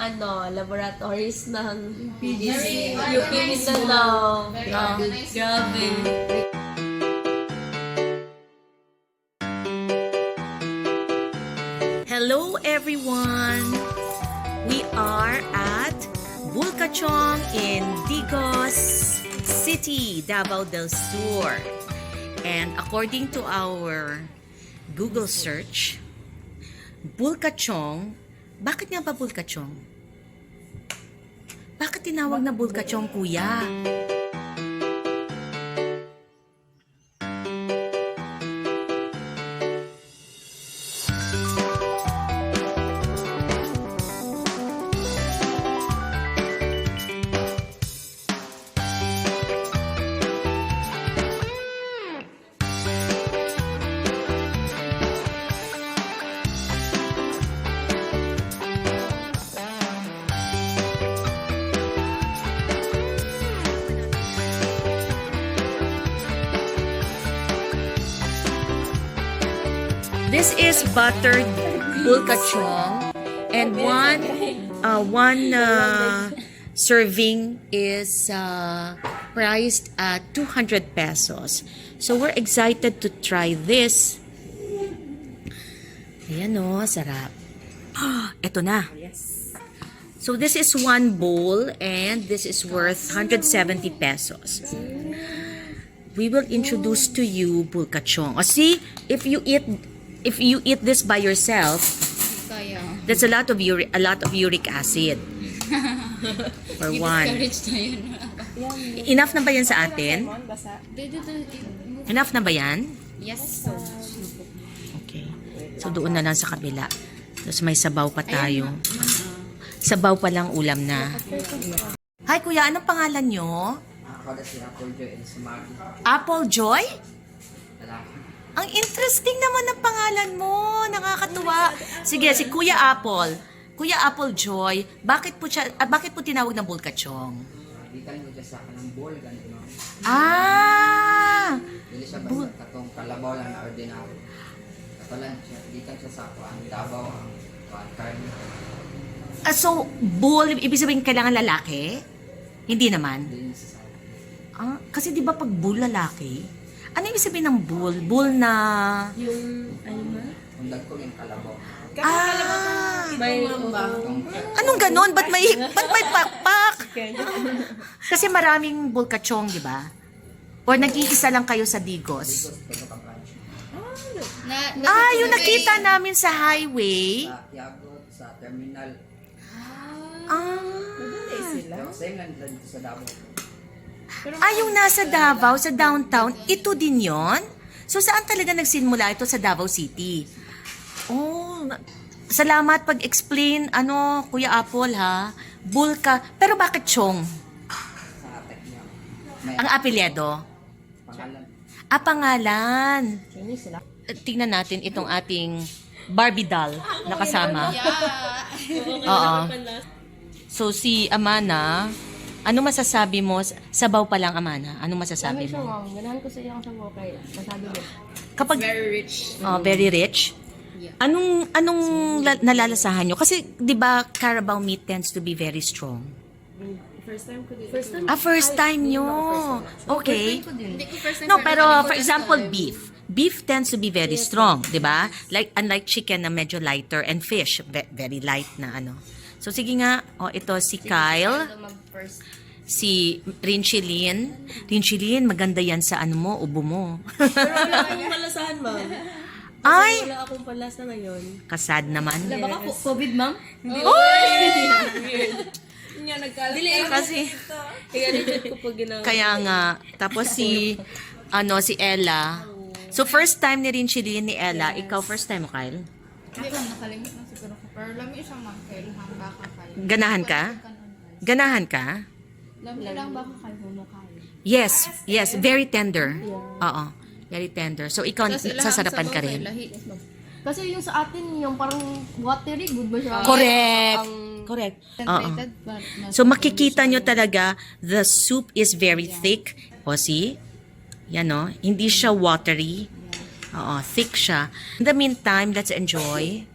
laboratories ng PGC. UP Mindanao. Grabe. Hello everyone! We are at Bulkachong in Digos City, Davao del Sur. And according to our Google search, Bulkachong, bakit nga ba Bulkachong? Bakit tinawag na Bulkachong, kuya? This is buttered bulkachong, and one serving is priced at 200 pesos. So we're excited to try this. Ayan o, sarap. Ito na. So this is one bowl, and this is worth 170 pesos. We will introduce to you bulkachong. O see, if you eat this by yourself, that's a lot of uric acid. For one. Enough na ba yan sa atin? Enough na ba yan? Yes. Okay. So doon na lang sa kabila. Tapos may sabaw pa tayo. Sabaw pa lang ulam na. Hi kuya, anong pangalan nyo? Ako na si Apple Joy and Sumagi. Apple Joy? Lalaki. Ang interesting naman ng pangalan mo. Nakakatuwa. Sige, si Kuya Apple. Kuya Apple Joy, bakit po tinawag na bulkachong? Di ka mo dyan sa akin ng bowl, ganito no? Dili siya basta katong kalabaw lang na ordinary. Katalan siya, di ka siya sa ako, ang dabaw, ang karne. So, bull, ibig sabihin kailangan lalaki? Hindi naman. Hindi niya sa Kasi di ba pag bull lalaki, ano ibig sabihin ng bull? Bull na... Yung, Undag ko yung kalabaw. may Anong ganon? Ba't may pakpak? Kasi maraming bulkachong, di ba? Or nag-iisa lang kayo sa Digos? Digos, pero ka-branch. Yung nakita namin sa highway. Sa Yagot, sa terminal. sila. Same lang dito sa Davao. Yung nasa Davao, sa downtown, ito din yon. So, saan talaga nagsimula ito? Sa Davao City. Oh, salamat pag-explain, Kuya Apple, ha? Bulka. Pero bakit Chong? Sa atek niya. May Ang apelyedo? pangalan. Pangalan. Chinese sila. Tingnan natin itong ating Barbie doll na kasama. Oo. So, si Amana, ano masasabi mo? Sabaw pa lang, Amana. Ano masasabi Siya, mo? ma'am. Ganahan ko sa iyang sabaw kay masabi mo. Kapag Very rich. very rich. Yeah. Anong nalalasahan nyo? Kasi 'di ba Carabao meat tends to be very strong. First time. First time nyo. Okay. Hindi ko first time. No, pero for example, beef. Beef tends to be very strong, 'di ba? Like unlike chicken na medyo lighter, and fish very light na ano. So sige nga, ito si Kyle, First. si Rinchelin. Rinchelin, maganda yan sa mo, ubo mo. Pero wala akong palasahan, ma'am. Ay, Wala akong palasa ngayon. kasad naman. Baka COVID, ma'am? Nga nagkalat. Dili, Kasi I-edit ko pag ginawa. kaya nga, tapos si Ella. So first time ni Rinchelin ni Ella, ikaw first time mo, Kyle? Hindi ko nakalimit na siguro ko. Pero lami siyang mangkailangan baka kayo. Ganahan ka? Ganahan ka? Lami lang baka kayo humukay. Yes, very tender. Oo, very tender. So ikaw, sasarapan ka rin. Kasi yung sa atin, yung parang watery, good ba siya? Correct. Ang Correct. Oo. So makikita nyo talaga, the soup is very thick. O see? Yan o. Hindi siya watery. Oo, thick siya. In the meantime, let's enjoy.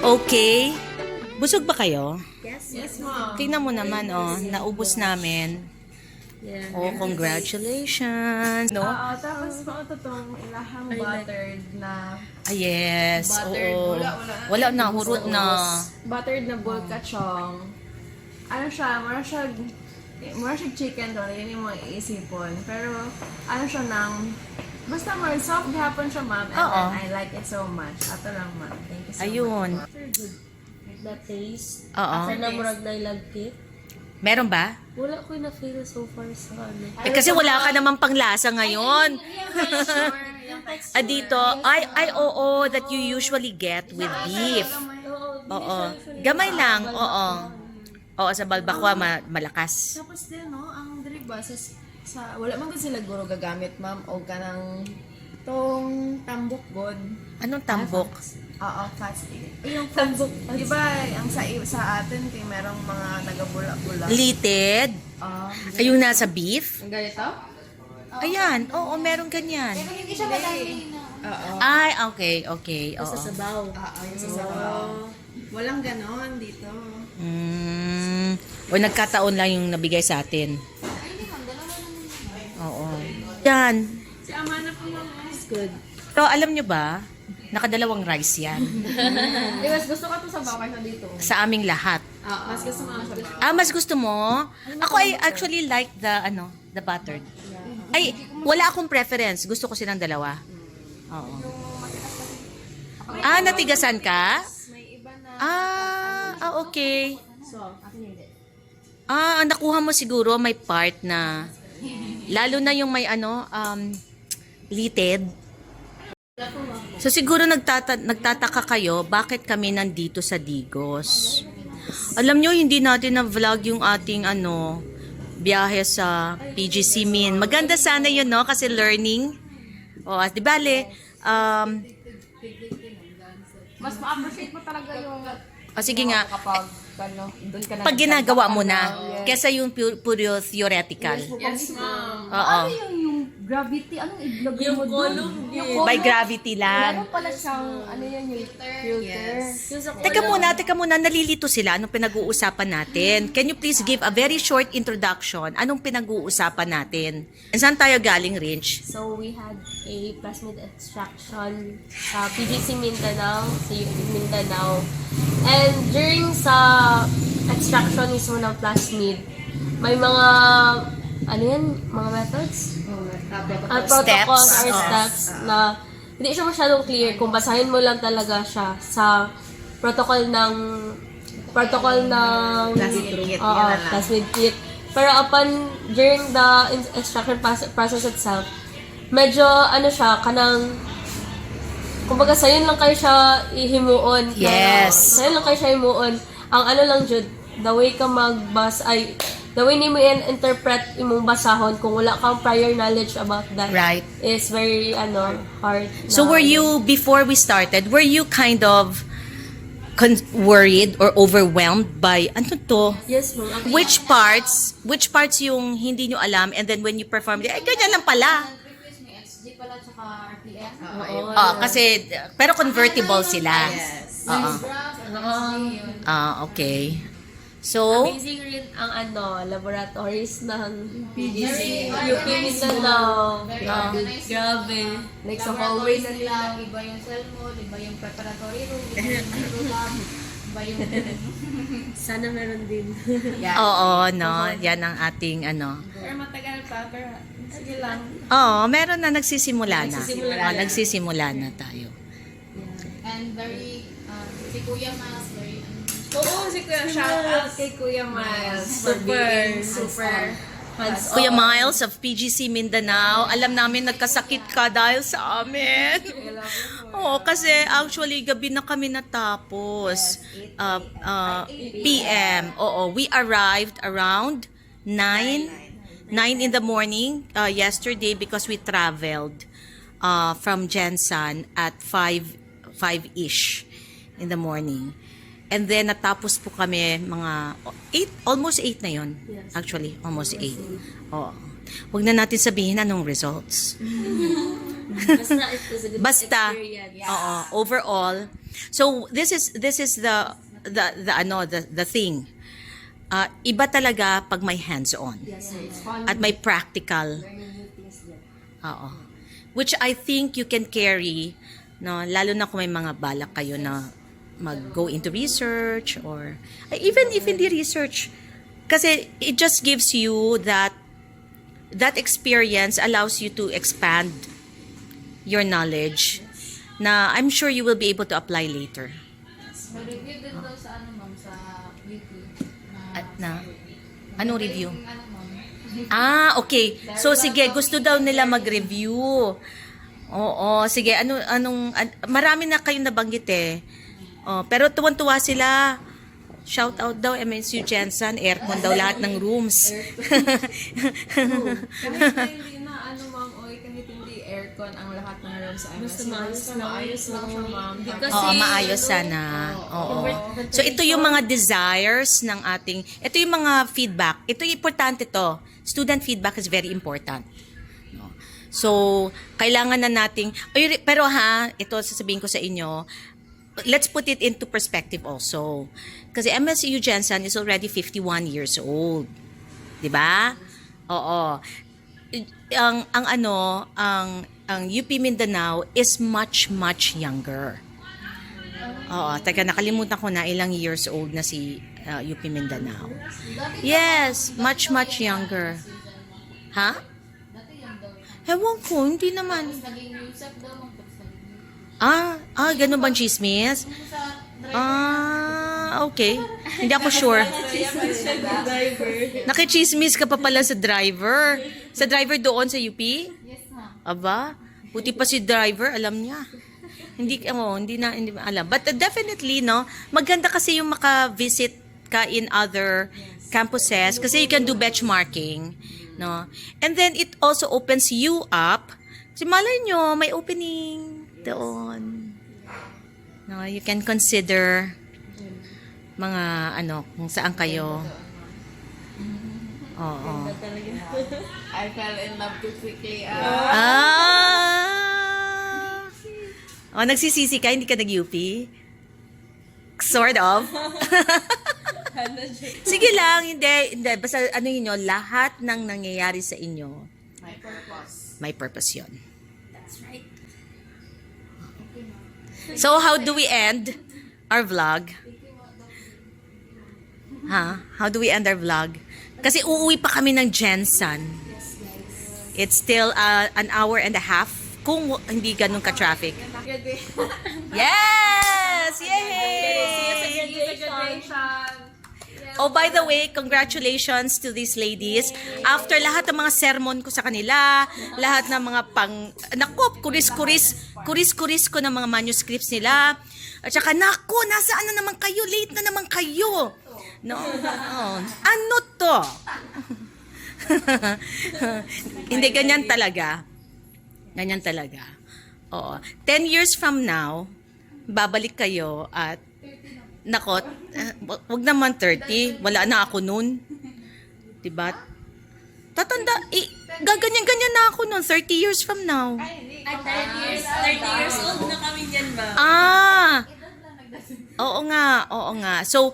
Okay. Busog ba kayo? Yes, ma'am. Tingnan mo naman, oh. Naubos namin. Yeah. Oh, congratulations. No? Tapos ito tong ilahang buttered na Yes. Buttered. Oo. Wala na, hurot na. buttered na bulkachong. Ano siya, mura siya chicken doon, yun yung mga iisipon. Pero ano siya basta more soft gihapon siya, ma'am. And Oo. then I like it so much. Ato lang, ma'am. Thank you so Ayun. much. The taste. Oo. After na murag na ilagkit. Meron ba? Wala ko na feel so far sa ano. Eh, kasi wala ka namang panglasa ngayon. Dito, oo, that you usually get with beef. Oo. Gamay lang, oo. Oo, sa balbakwa, malakas. Tapos din, no, ang diriba sa wala man gud sila guro gagamit, ma'am, o kanang tong tambok god. Anong tambok? Oo, fast food. Yung tambok. Di ba, ang sa atin, merong mga nagabula-bula. Lited? Ayun nasa beef? Ang ganito? Ayan, oo, meron ganyan. Hindi siya madami na. Ay, okay, oo. Sa sabaw. Oo, yung sa sabaw. Walang ganon dito. O nagkataon lang yung nabigay sa atin. Ay, hindi ma'am. Dalawa naman. Oo. Yan. Si Amana po, ma'am. It's good. So, alam nyo ba, nakadalawang rice yan. Mas gusto ko to sa bawa kaysa dito. Sa aming lahat. Mas gusto mo sa bawa. Mas gusto mo? Ako, I actually like the buttered. Ay, wala akong preference. Gusto ko silang dalawa. Oo. Natigasan ka? May iba na. Okay. So, akin hindi. Nakuha mo siguro may part na, lalo na yung may lited. So siguro nagtataka kayo, bakit kami nandito sa Digos? Alam nyo, hindi natin na-vlog yung ating biyahe sa PGC Min. Maganda sana yun, no? Kasi learning. Di bale, Mas ma-appreciate mo talaga yung sige nga, kapag doon ka na. pag ginagawa mo na, kesa yung puro theoretical. Yes, ma'am. Oo. Yung gravity, anong iblog Yung mo doon? column, By gravity lang. Meron pala siyang, yung filter. Yung sa Teka muna, nalilito sila. Anong pinag-uusapan natin? Can you please give a very short introduction? Anong pinag-uusapan natin? And saan tayo galing, Rinch? So, we had a plasmid extraction sa PGC Mindanao, sa UP Mindanao. And during sa extraction mismo ng plasmid, may mga, mga methods? Protocols or steps na hindi siya masyadong clear kung basahin mo lang talaga siya sa protocol ng plasmid kit. Pero during the extraction process itself, medyo kumbaga sayon lang kayo siya ihimuon. Yes. Sayon lang kayo siya ihimuon. Ang lang jud, the way ka the way ni mo interpret imong basahon kung wala kang prior knowledge about that. Right. Is very hard. So were you, before we started, were you kind of worried or overwhelmed by, Yes, ma'am. which parts yung hindi nyo alam, and then when you performed it, ay, ganyan lang pala. Previous may XG pala tsaka RPM. Kasi, pero convertible sila. Yes. Graph, XG, yun. Okay. So, Amazing rin ang laboratories ng Very UP Mindanao. Very organized. Grabe. Like sa hallway na nila, iba yung cell mode, iba yung preparatory room, iba yung micro lab, iba yung Sana meron din. oo, no, yan ang ating Pero matagal pa, pero sige lang. meron na nagsisimula na. Nagsisimula na tayo. and very, si Kuya Mas, very, Oo, si Kuya, shout out kay Kuya Miles. For being super hands-on. Kuya Miles of PGC Mindanao, alam namin nagkasakit ka dahil sa amin. Oo, kasi actually gabi na kami natapos. PM. Oo, we arrived around 9 in the morning yesterday because we traveled from Jensan at 5-ish in the morning. And then, natapos po kami mga 8, almost 8 na yon. Actually, almost 8. Oh. Huwag na natin sabihin anong results. Basta it was a good Basta, experience. oo, overall. So this is the thing. Iba talaga pag may hands-on. Yes, sir. It's fun. At may practical. Learning new things din. Oo. Which I think you can carry, no, lalo na kung may mga balak kayo na mag-go into research or even if hindi research. Kasi it just gives you that experience allows you to expand your knowledge na I'm sure you will be able to apply later. May review din daw sa ano ma'am, sa YouTube. At na, anong review? Yung ano ma'am. Okay. So sige, gusto daw nila mag-review. Oo, sige. Marami na kayong nabanggit eh. Pero tuwan-tuwa sila. Shout out daw MSU Jensen, aircon daw lahat ng rooms. Kahit na hindi na ano ma'am, kahit hindi aircon ang lahat ng room sa MSU. Basta maayos lang siya ma'am. Because Oo, maayos sana. Oo. So ito yung mga desires ng ating, ito yung mga feedback. Ito yung importante to. Student feedback is very important. No? So, kailangan na nating, pero ito sasabihin ko sa inyo, let's put it into perspective also. Kasi MSU Jensen is already 51 years old. 'Di ba? Oo. Ang UP Mindanao is much younger. Oo, nakalimutan ko na ilang years old na si UP Mindanao. Yes, much younger. Ha? Dati yan daw. Ewan ko, hindi naman. Naging Yusef daw ma'am. Tapos naging Ganun bang chismis? sa Okay. Hindi ako sure. Nakichismis ka pa pala sa driver. Sa driver doon sa UP? yes ma'am. Aba, buti pa si driver, alam niya. Hindi na alam. But definitely, no, maganda kasi yung maka-visit ka in other campuses kasi you can do benchmarking, no? And then it also opens you up. Kasi malay nyo, may opening doon. No, you can consider mga kung saan kayo. Oo. I fell in love too quickly. Nagsisisi ka, hindi ka nag-UP? Sort of. Sige lang, hindi. Basta nyo, lahat ng nangyayari sa inyo, My purpose. may purpose yun. That's right. So, how do we end our vlog? How do we end our vlog? Kasi uuwi pa kami ng Jensen. It's still an hour and a half kung hindi ganun ka-traffic. Yes! Yay! Oh, by the way, congratulations to these ladies. After lahat ng mga sermon ko sa kanila, lahat ng mga kuris-kuris ko ng mga manuscripts nila. At saka, nasaan na naman kayo? Late na naman kayo. No? Ano to? Hindi, ganyan talaga. Ganyan talaga. Oo. 10 years from now, babalik kayo at wag naman 30. Wala na ako nun. Diba? Gaganyan-ganyan na ako nun 30 years from now. At 30 years old na kami niyan, ma'am. Oo nga. So,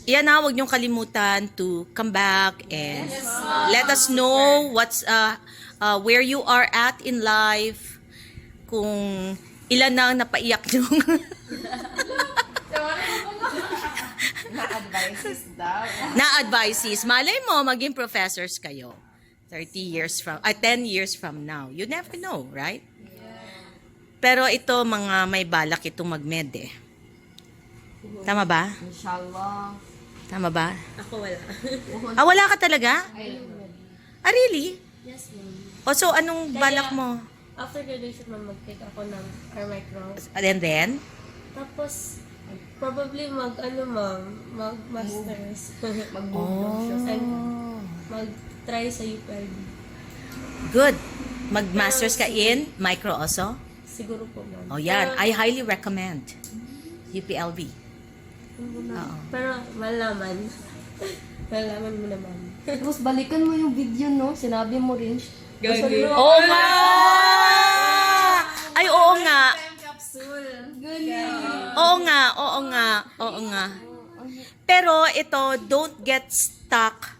yan wag niyong kalimutan to come back and let us know where you are at in life. Kung ilan na ang napaiyak niyo. Na-advices daw. Na-advices. Malay mo, maging professors kayo. 10 years from now. You never know, right? Pero ito, mga may balak itong mag-med eh. Tama ba? Inshallah. Tama ba? Ako wala. Wala ka talaga? Really? Yes, ma'am. So, anong balak mo? After graduation, ma'am, mag-take ako ng Carmicro. And then? Tapos, probably mag-masters. And mag-try sa UPLB. Good. Mag-masters ka in micro also? Siguro po, ma'am. Oh, yan. I highly recommend UPLB. Pero malaman. Malaman mo naman. Tapos balikan mo yung video, no? Sinabi mo rin. Oo nga! Ay, oo nga. Time capsule. Oo nga, oo nga, oo nga. Pero ito, don't get stuck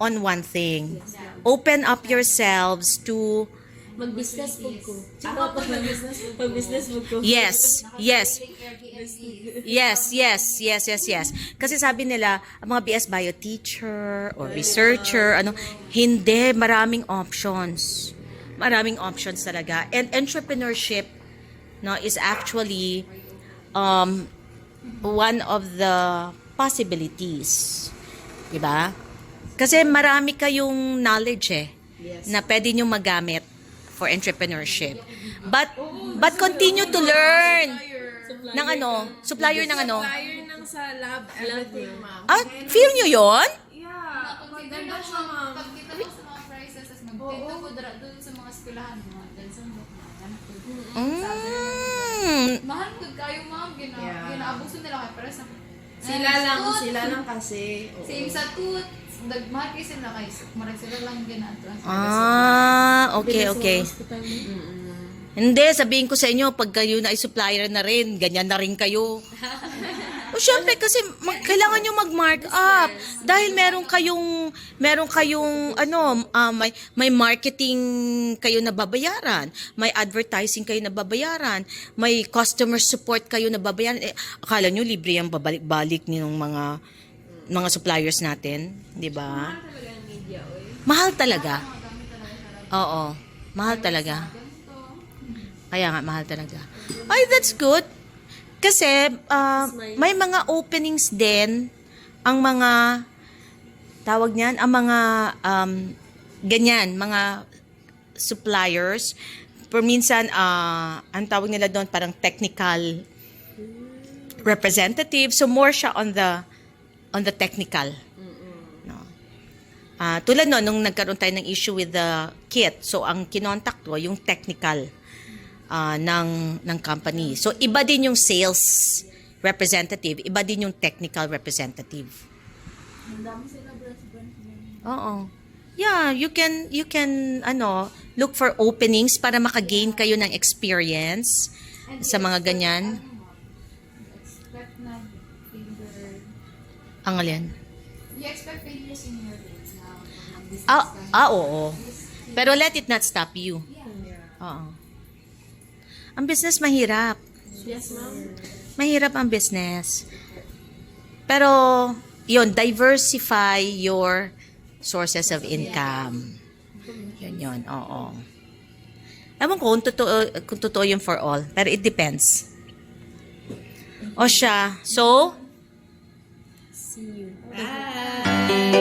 on one thing. Open up yourselves to Mag-business po ko. Mag-business mo ko. yes, yes. Yes. Kasi sabi nila, ang mga BS Bio teacher or researcher, hindi, maraming options. Maraming options talaga. And entrepreneurship, no, is actually one of the possibilities. Diba? Kasi marami kayong knowledge na pwede nyo magamit for entrepreneurship. But continue to learn ng supplier ng Flyer ng sa lab, everything, ma'am. Feel nyo yon? Yeah. Maganda siya, ma'am. Pagkita mo sa mga prices, as magpenta ko doon sa mga eskwelahan mo, dahil sa mga mahal ko kayo, ma'am. Ginaabuso nila kayo para sa... Sila lang kasi. Oo. Same sa tooth. Mahal kayo sila kayo. Marag sila lang ginaatransfer. Okay. Hindi, sabihin ko sa inyo, pag kayo na ay supplier na rin, ganyan na rin kayo. O syempre, kasi kailangan nyo mag-mark up. Dahil meron kayong may marketing kayo na babayaran, may advertising kayo na babayaran, may customer support kayo na babayaran. Akala nyo, libre yung babalik ng mga suppliers natin, di ba? Mahal talaga. Oo, mahal talaga. Kaya nga, mahal talaga. Ay, that's good. Kasi, may mga openings din, ang mga, tawag niyan, ang mga, ganyan, mga suppliers. Per minsan, ang tawag nila doon, parang technical representative. So, more siya on the technical. No. Tulad no, nung nagkaroon tayo ng issue with the kit. So, ang kinontak ko, yung technical ng company. So, iba din yung sales representative, iba din yung technical representative. Oo. Yeah, you can look for openings para makagain kayo ng experience sa mga ganyan. Expect na failure. Ang alin? You expect failures in your days now. Oo. Pero let it not stop you. Oo. Ang business mahirap. Yes, ma'am. Mahirap ang business. Pero, diversify your sources of income. Yun, oo. Ewan ko kung totoo yun for all. Pero it depends. O siya. So, See you. Bye.